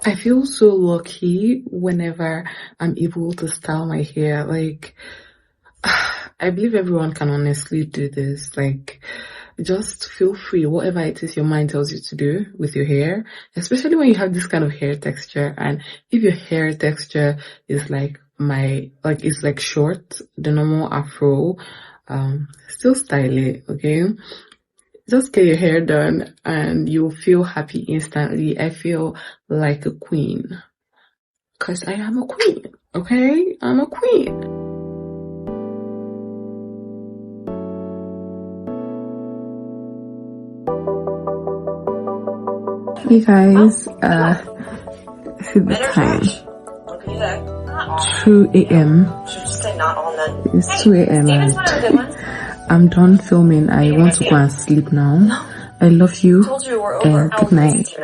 I feel so lucky whenever I'm able to style my hair. Like, I believe everyone can honestly do this. Like, just feel free, whatever it is your mind tells you to do with your hair, especially when you have this kind of hair texture. And if your hair texture is like it's like short, the normal afro, still style it, okay? Just get your hair done and you'll feel happy instantly. I feel like a queen. Because I am a queen, okay? I'm a queen. Hey guys, see the time. 2 a.m. It's 2 a.m. and I'm done filming. I want to go and sleep now. I love you and good night.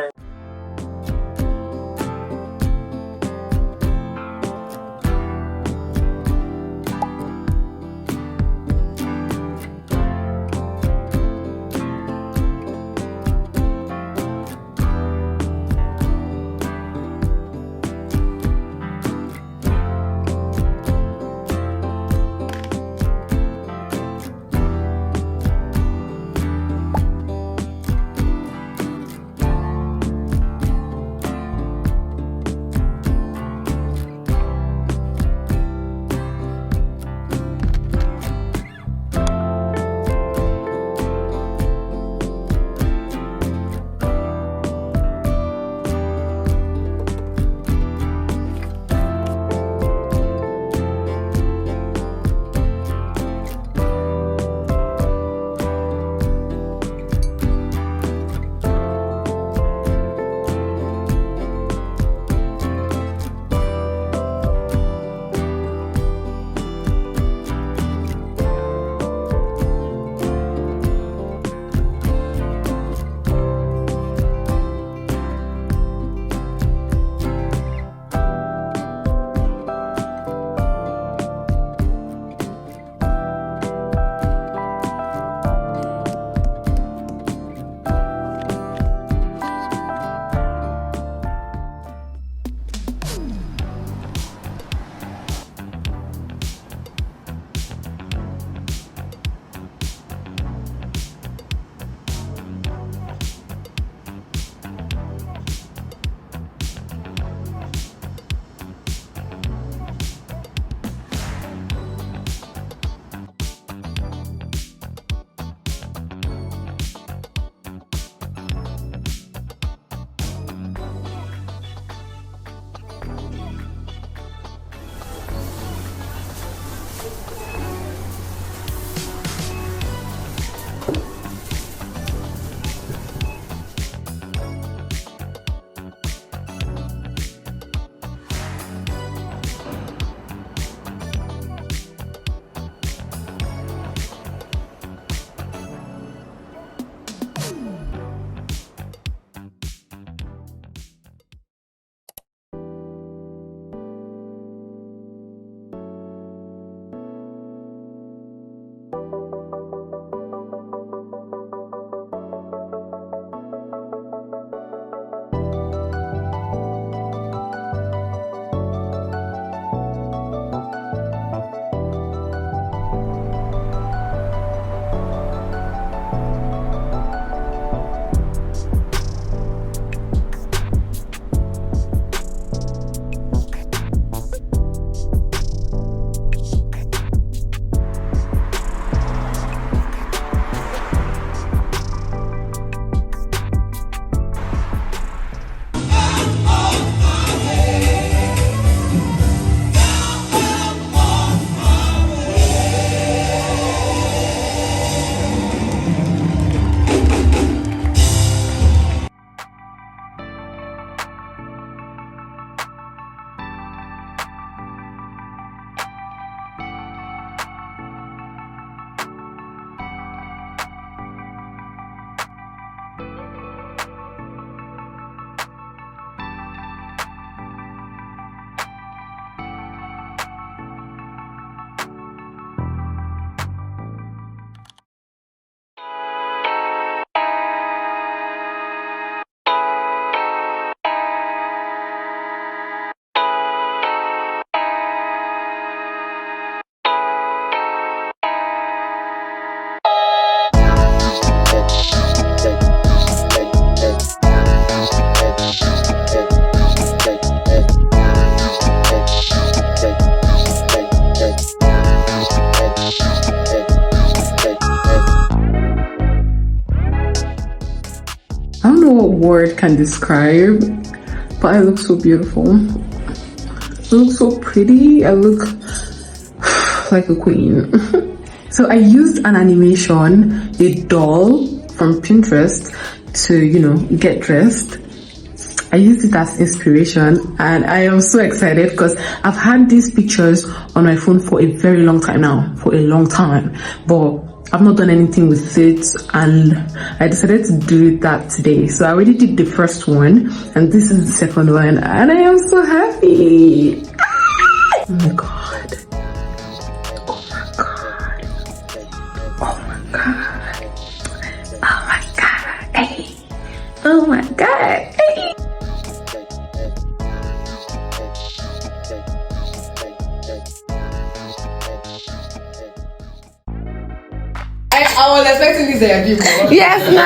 word can describe, but I look so beautiful. I look so pretty. I look like a queen. So I used an animation, a doll from Pinterest to, get dressed. I used it as inspiration, and I am so excited because I've had these pictures on my phone for a very long time now, but I've not done anything with it, and I decided to do that today. So I already did the first one, and this is the second one, and I am so happy. Oh my god. Oh my god. Oh my god. Oh my god. Hey. Oh my god. Hey. I was expecting this again. Yes, no.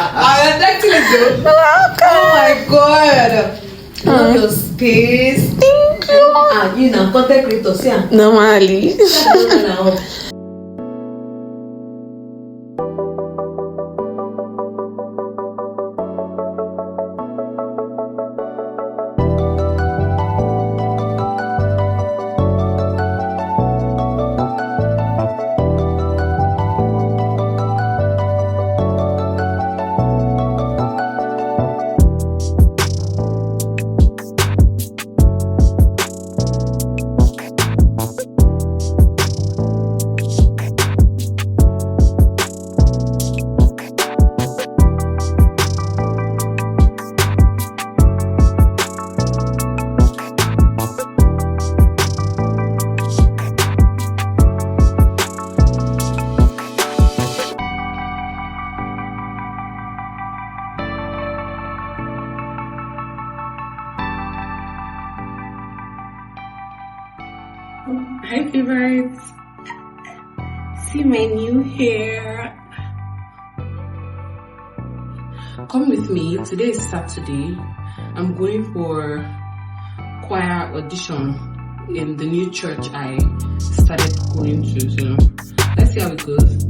I was expecting it though. Oh my god. Love your space. Thank you. You know, content creators, yeah. Normally. Hi favorites, see my new hair. Come with me, today is Saturday. I'm going for choir audition in the new church I started going to, so let's see how it goes.